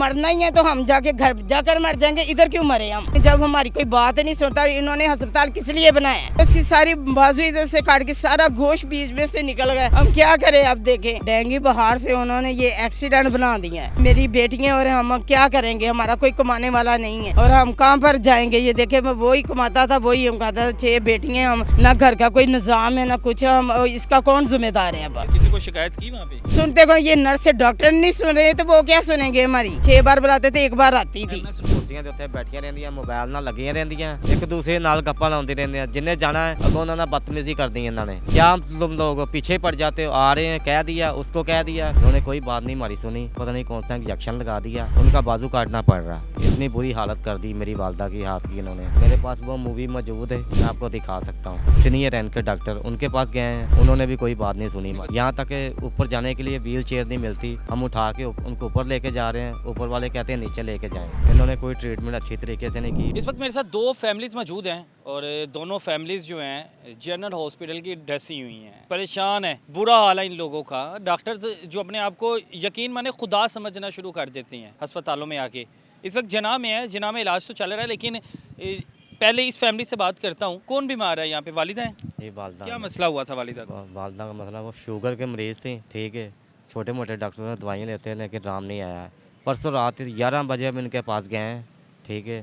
मरना ही है तो हम जाके घर जाकर मर जाएंगे, इधर क्यों मरे हम? जब हमारी कोई बात नहीं सुनता, इन्होंने अस्पताल किस लिए बनाया है? उसकी सारी बाजू इधर से काट के सारा गोश्त बीच में से निकल गया। हम क्या करें? अब देखें, डेंगू बुखार से उन्होंने ये एक्सीडेंट बना दिया है। मेरी बेटियां और हम क्या करेंगे? हमारा कोई कमाने वाला नहीं है और हम कहाँ पर जाएंगे? ये देखे, वही कमाता था, वही हम खाता था। 6 बेटियां, हम ना घर का कोई निजाम है ना कुछ, हम इसका कौन जिम्मेदार है? अब किसी को शिकायत की वहाँ पे? सुनते कौन? ये नर्स से डॉक्टर नहीं सुन रहे तो वो क्या सुनेंगे? हमारी 6 बार बुलाते थे, 1 बार आती थी। ਕੁਰਸੀਆਂ ਦੇ ਉੱਤੇ ਬੈਠੀਆਂ ਰਹਿੰਦੀਆਂ, ਮੋਬਾਈਲ ਨਾਲ ਲੱਗੀਆਂ ਰਹਿੰਦੀਆਂ, ਇੱਕ ਦੂਸਰੇ ਨਾਲ ਗੱਪਾਂ ਲਾਉਂਦੇ ਰਹਿੰਦੇ ਆ। ਜਿੰਨੇ जाना है अगों उन्होंने बदतमीजी कर दी इन्होंने। क्या तुम लोग पीछे पड़ जाते हो? आ रहे हैं, कह दिया, उसको कह दिया, उन्होंने कोई बात नहीं हमारी सुनी। पता नहीं कौन सा इंजेक्शन लगा दिया, उनका बाजू काटना पड़ रहा। इतनी बुरी हालत कर दी मेरी वालदा की हाथ की इन्होंने। मेरे पास वो मूवी मौजूद है, मैं आपको दिखा सकता हूँ। सीनियर रैंक के डॉक्टर उनके पास गए हैं, उन्होंने भी कोई बात नहीं सुनी। यहाँ तक ऊपर जाने के लिए व्हील चेयर नहीं मिलती, हम उठा के उनको ऊपर लेके जा रहे हैं, ऊपर वाले कहते हैं नीचे लेके जाएं। इन्होंने कोई ट्रीटमेंट अच्छी तरीके से नहीं की। इस वक्त मेरे साथ 2 फैमिलीज मौजूद हैं और दोनों फैमिलीज जो हैं जनरल हॉस्पिटल की डसी हुई हैं, परेशान है, बुरा हाल है इन लोगों का। डॉक्टर्स जो अपने आप को यकीन माने खुदा समझना शुरू कर देते हैं अस्पतालों में आके। इस वक्त जना में है, जना में इलाज तो चल रहा है, लेकिन पहले इस फैमिली से बात करता हूँ। कौन बीमार है यहाँ पे? वालिदा हैं? ये वालदा, क्या मसला हुआ था वालिदा को? वालदा का मसला, वो शुगर के मरीज़ थी, ठीक है। छोटे मोटे डॉक्टरों ने दवाइयाँ लेते हैं लेकिन आराम नहीं आया है। परसों रात 11 बजे हम इनके पास गए हैं, ठीक है।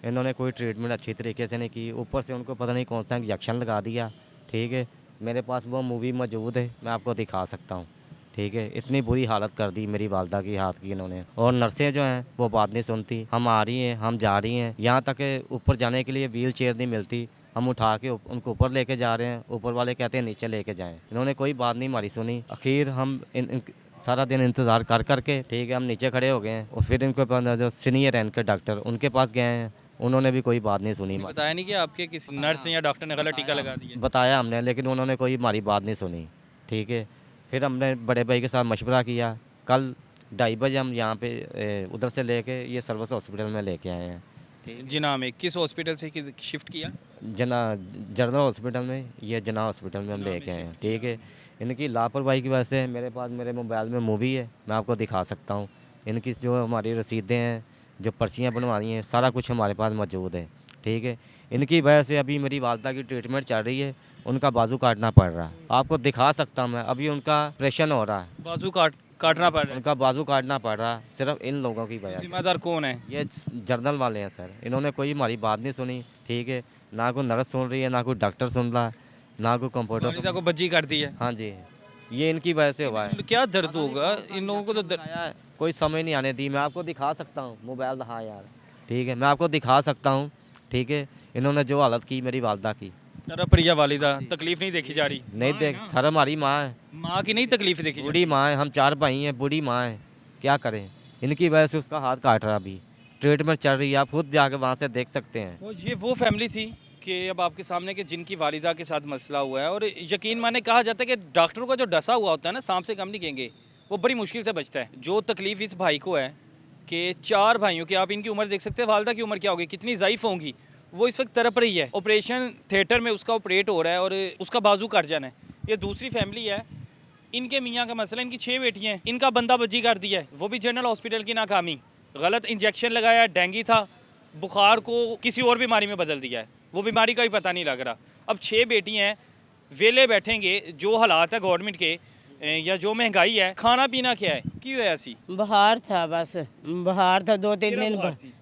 इन्होंने कोई ट्रीटमेंट अच्छी तरीके से नहीं की, ऊपर से उनको पता नहीं कौन सा इंजेक्शन लगा दिया, ठीक है। मेरे पास वो मूवी मौजूद है, मैं आपको दिखा सकता हूँ, ठीक है। इतनी बुरी हालत कर दी मेरी वालदा की हाथ की इन्होंने। और नर्सें जो हैं वो बात नहीं सुनती, हम आ रही हैं, हम जा रही हैं। यहाँ तक ऊपर जाने के लिए व्हील चेयर नहीं मिलती, हम उठा के उनको ऊपर लेके जा रहे हैं, ऊपर वाले कहते हैं नीचे लेके जाएं। इन्होंने कोई बात नहीं हमारी सुनी। आखिर हम सारा दिन इंतज़ार कर करके, ठीक है, हम नीचे खड़े हो गए हैं। और फिर इनको जो सीनियर रैंक के डॉक्टर उनके पास गए हैं, उन्होंने भी कोई बात नहीं सुनी। बताया नहीं कि आपके किसी नर्स या डॉक्टर ने गलत टीका लगा दिया? बताया हमने, लेकिन उन्होंने कोई हमारी बात नहीं सुनी, ठीक है। फिर हमने बड़े भाई के साथ मशवरा किया। कल 2:30 बजे हम यहाँ पे उधर से लेके ये सर्विस हॉस्पिटल में लेके आए हैं। जिना में किस हॉस्पिटल से शिफ्ट किया? जना जनरल हॉस्पिटल में, ये जना हॉस्पिटल में हम लेके आए हैं, ठीक है। इनकी लापरवाही की वजह से मेरे पास मेरे मोबाइल में मूवी है, मैं आपको दिखा सकता हूँ। इनकी जो हमारी रसीदें हैं, जो पर्चियाँ बनवानी हैं, सारा कुछ हमारे पास मौजूद है, ठीक है। इनकी वजह से अभी मेरी वालदा की ट्रीटमेंट चल रही है, उनका बाजू काटना पड़ रहा है। आपको दिखा सकता हूँ मैं, अभी उनका ऑपरेशन हो रहा है। बाजू काटना पड़ रहा है? उनका बाजू काटना पड़ रहा है सिर्फ इन लोगों की वजह से। जिम्मेदार कौन है? ये जर्नल वाले हैं सर, इन्होंने कोई हमारी बात नहीं सुनी, ठीक है। ना कोई नर्स सुन रही है, ना कोई डॉक्टर सुन रहा है, ना कोई कंप्यूटर को बज्जी कर दी है? हाँ जी, ये इनकी वजह से हुआ है। क्या दर्द होगा इन लोगों को? तो कोई समझ नहीं आने दी। मैं आपको दिखा सकता हूँ, मोबाइल हाँ यार, ठीक है, मैं आपको दिखा सकता हूँ, ठीक है। इन्होंने जो हालत की मेरी वालदा की। तेरा प्रिया वालिदा, तकलीफ नहीं देखी जा रही? नहीं देख सर, हमारी माँ है, माँ की नहीं तकलीफ देखी? बूढ़ी माँ है, हम 4 भाई हैं, बूढ़ी माँ है, क्या करें। इनकी वजह से उसका हाथ काट रहा, अभी ट्रीटमेंट चल रही है, आप खुद जाके वहाँ से देख सकते हैं। तो ये वो फैमिली थी कि अब आपके सामने कि जिनकी वालिदा के साथ मसला हुआ है। और यकीन माने कहा जाता है कि डॉक्टरों का जो डसा हुआ होता है ना, सांप से कम नहीं कहेंगे, वो बड़ी मुश्किल से बचता है। जो तकलीफ़ इस भाई को है कि 4 भाइयों की, आप इनकी उम्र देख सकते हैं, वालिदा की उम्र क्या होगी, कितनी ज़ाइफ होंगी, वो इस वक्त तड़प रही है। ऑपरेशन थिएटर में उसका ऑपरेट हो रहा है और उसका बाजू कट जाना है। ये दूसरी फैमिली है, इनके मियाँ का मसला, इनकी 6 बेटियाँ हैं, इनका बंदा बज्जी कर दिया है, वो भी जनरल हॉस्पिटल की नाकामी। गलत इंजेक्शन लगाया, डेंगू था, बुखार को किसी और बीमारी में बदल दिया है, वो बीमारी का ही पता नहीं लग रहा। अब 6 बेटी हैं, वेले बैठेंगे, जो हालात है गवर्नमेंट के या जो महंगाई है, खाना पीना क्या है, क्यों है ऐसी? बुखार था, बस बुखार था, 2-3 दिन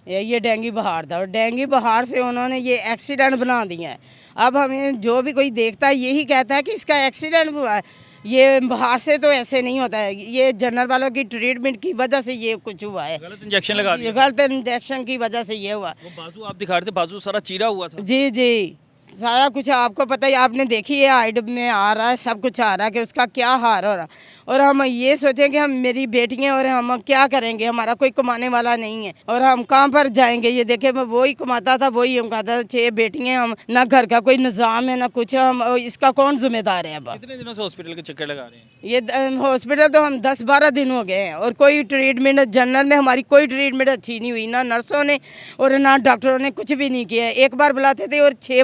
ये डेंगू बुखार था। और डेंगू बुखार से उन्होंने ये एक्सीडेंट बना दिया है। अब हमें जो भी कोई देखता है यही कहता है कि इसका एक्सीडेंट हुआ है, ये बाहर से तो ऐसे नहीं होता है, ये जनरल वालों की ट्रीटमेंट की वजह से ये कुछ हुआ है। गलत इंजेक्शन लगा दिया? गलत इंजेक्शन की वजह से ये हुआ। वो बाजू आप दिखा रहे थे, बाजू सारा चीरा हुआ था? जी जी, सारा कुछ आपको पता ही, आपने देखी है, आइड में आ रहा है, सब कुछ आ रहा है कि उसका क्या हाल हो रहा। और हम ये सोचें कि हम मेरी बेटियां और हम क्या करेंगे? हमारा कोई कमाने वाला नहीं है और हम कहाँ पर जाएंगे? ये देखे, वही कमाता था, वही हम खाता था। 6 बेटियां, हम ना घर का कोई निज़ाम है ना कुछ, हम इसका कौन जिम्मेदार है? अब कितने दिनों से हॉस्पिटल के चक्कर लगा रहे हैं? ये हॉस्पिटल तो हम 10-12 दिन हो गए हैं और कोई ट्रीटमेंट जनरल में हमारी कोई ट्रीटमेंट अच्छी नहीं हुई, ना नर्सों ने और ना डॉक्टरों ने कुछ भी नहीं किया। 1 बार बुलाते थे और 6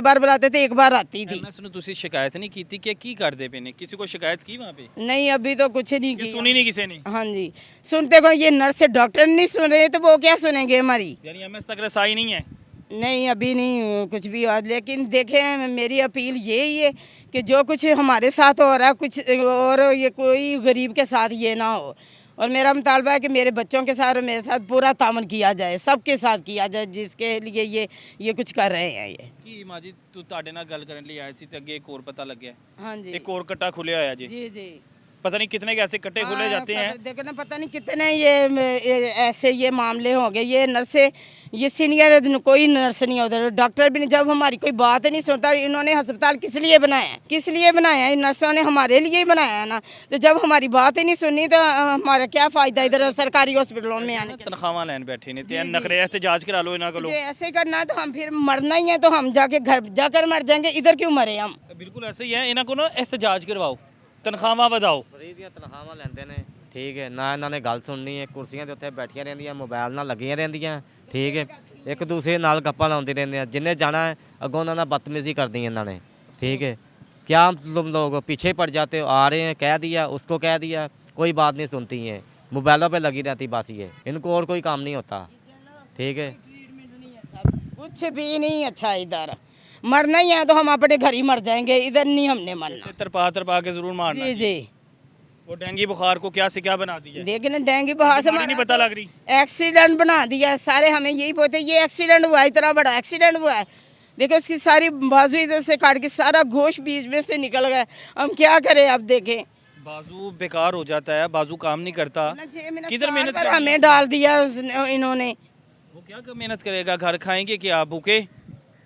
बार बुलाते थे, 1 बार आती थी। शिकायत नहीं की थी कि करते पे ने किसी को शिकायत की वहाँ पे? नहीं अभी तो कुछ नहीं ये किया। सुनी नहीं किसी ने, हाँ जी, सुनते कौन, ये नर्स डॉक्टर नहीं सुन रहे तो वो क्या सुनेंगे हमारी। यानी एमएस तक रसाई नहीं है। नहीं अभी नहीं कुछ भी हुआ, लेकिन देखें मेरी अपील यही है कि जो कुछ हमारे साथ हो रहा है कुछ और ये कोई गरीब के साथ ये ना हो। और मेरा मुतालबा है कि मेरे बच्चों के साथ और मेरे साथ पूरा तामन किया जाए, सबके साथ किया जाए जिसके लिए ये कुछ कर रहे हैं ये। ਕੀ ਮਾਂ ਜੀ ਤੂੰ ਤੁਹਾਡੇ ਨਾਲ ਗੱਲ ਕਰਨ ਲਈ ਆਏ ਸੀ ਤੇ ਅੱਗੇ ਇੱਕ ਹੋਰ ਪਤਾ ਲੱਗਿਆ, हाँ जी एक और कट्टा खुले होया जी, जी जी। पता नहीं कितने के ऐसे कट्टे खुले जाते हैं। देखो ना, पता नहीं कितने ये ऐसे ये मामले हो गए। ये नर्से, ये सीनियर कोई नर्स नहीं है उधर, डॉक्टर भी नहीं। जब हमारी कोई बात नहीं सुनता, इन्होंने अस्पताल किस लिए बनाया है, किस लिए बनाया है, इन नर्सों ने हमारे लिए ही बनाया है ना। तो जब हमारी बात ही नहीं सुननी तो हमारा क्या फ़ायदा इधर सरकारी हॉस्पिटलों में आने का। तनख्वाह लैन बैठे ने ते नखरे एहतजाज करा लो इना को। ये ऐसे करना है तो हम फिर मरना ही है, तो हम जाके घर जाकर मर जाएंगे, इधर क्यों मरे हम। बिल्कुल ऐसे ही है, इना को ना एहतजाज करवाओ, ਤਨਖਾਹਾਂ ਵਧਾਓ। ਫਰੀ ਦੀਆਂ ਤਨਖਾਹਾਂ ਲੈਂਦੇ ਨੇ, ਠੀਕ ਹੈ ਨਾ, ਇਹਨਾਂ ਨੇ ਗੱਲ ਸੁਣਨੀ ਹੈ, ਕੁਰਸੀਆਂ ਦੇ ਉੱਤੇ ਬੈਠੀਆਂ ਰਹਿੰਦੀਆਂ, ਮੋਬਾਈਲ ਨਾਲ ਲੱਗੀਆਂ ਰਹਿੰਦੀਆਂ, ਠੀਕ ਹੈ, ਇੱਕ ਦੂਸਰੇ ਨਾਲ ਗੱਪਾਂ ਲਾਉਂਦੇ ਰਹਿੰਦੇ ਆ, ਜਿੰਨੇ ਜਾਣਾ है ਅੱਗੋਂ ਉਹਨਾਂ ਨਾਲ बदतमीजी कर दी ਇਹਨਾਂ ने, ठीक है। क्या तुम लोग पीछे पड़ जाते हो, आ रहे हैं कह दिया, उसको कह दिया, कोई बात नहीं सुनती हैं, मोबाइलों पे लगी रहती बस ये, इनको और कोई काम नहीं होता, ठीक है। कुछ भी नहीं अच्छा, इधर मरना ही है तो हम अपने घर ही मर जाएंगे, इधर नहीं हमने मरना। तरपा तरपा के जरूर मारना। जी जी। वो डेंगू बुखार को क्या से क्या बना दिया, देखना डेंगू बुखार से नहीं पता लग रही। एक्सीडेंट बना दिया है सारे, हमें यही बोलते ये एक्सीडेंट हुआ है, इतना बड़ा एक्सीडेंट हुआ है। देखो उसकी सारी बाजू इधर से काट के सारा गोश्त बीच में से निकल गया, हम क्या करें अब। देखें बाजू बेकार हो जाता है, बाजू काम नहीं करता, किधर मेहनत पर करनी हमें डाल दिया इन्होंने। वो क्या मेहनत करेगा, घर खाएंगे क्या भूखे।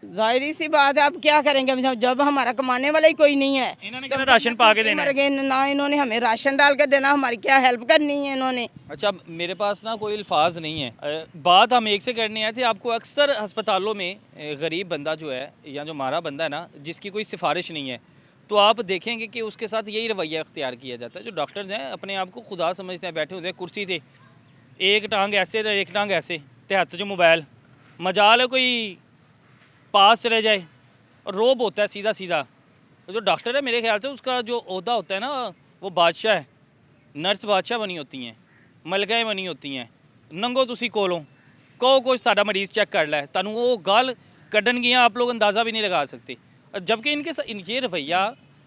जाहिर सी बात है, अब क्या करेंगे जब हमारा कमाने वाला ही कोई नहीं है। इन्होंने क्या राशन पा के देना मर गए ना, इन्होंने हमें राशन डाल कर देना, हमारी क्या हेल्प करनी है इन्होंने। अच्छा मेरे पास ना कोई अल्फाज नहीं है, बात हम एक से करने आए थे। आपको अक्सर अस्पतालों में गरीब बंदा जो है या जो मारा बंदा है ना, जिसकी कोई सिफारिश नहीं है, तो आप देखेंगे कि उसके साथ यही रवैया अख्तियार किया जाता है। जो डॉक्टर्स हैं अपने आप को खुदा समझते हैं, बैठे होते हैं कुर्सी थे, एक टांग ऐसे तो एक टांग ऐसे, ते हथ जो मोबाइल, मजाल है कोई पास चले जाए, और रोब होता है सीधा सीधा। जो डॉक्टर है मेरे ख्याल से उसका जो ओहदा होता है ना, वो बादशाह है, नर्स बादशाह बनी होती हैं, मलकाएँ बनी होती हैं। नंगो तुसी कोलों कहो कोई साडा मरीज़ चेक कर ला, तनु वो गाल कड्डन गया आप लोग अंदाज़ा भी नहीं लगा सकते। जबकि ये रवैया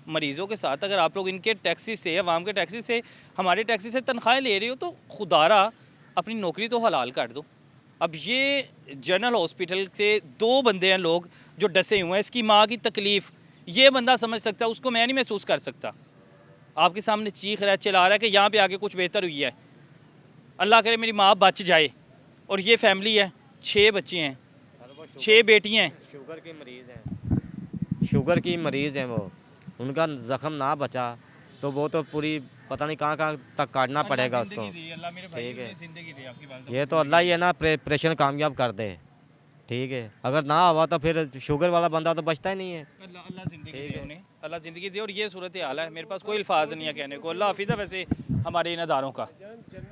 मरीज़ों के साथ, अगर आप लोग इनके टैक्सी से, अवाम के टैक्सी से, हमारे टैक्सी से तनख्वाहें ले रहे हो, तो खुदारा अपनी नौकरी तो हलाल कर दो। अब ये जनरल हॉस्पिटल से 2 बंदे हैं लोग जो डसे हुए हैं, इसकी माँ की तकलीफ़ ये बंदा समझ सकता है, उसको मैं नहीं महसूस कर सकता। आपके सामने चीख रहा है, चिल्ला रहा है कि यहाँ पे आके कुछ बेहतर हुई है, अल्लाह करे मेरी माँ बच जाए। और ये फैमिली है, 6 बच्चे हैं, 6 बेटियाँ हैं। शुगर की मरीज़ हैं, शुगर की मरीज़ हैं वो, उनका ज़ख़म ना बचा तो वो तो पूरी पता नहीं कहाँ तक काटना पड़ेगा उसको, ठीक है। ये तो अल्लाह ही है ना, ऑपरेशन कामयाब कर दे, ठीक है। अगर ना हुआ तो फिर शुगर वाला बंदा तो बचता ही नहीं है। अल्लाह ज़िंदगी दे उन्हें, अल्लाह ज़िंदगी दे। और ये सूरत हाल है, मेरे पास कोई अल्फाज नहीं है कहने को। अल्लाह हाफिज़ है वैसे हमारे इन अदारों का।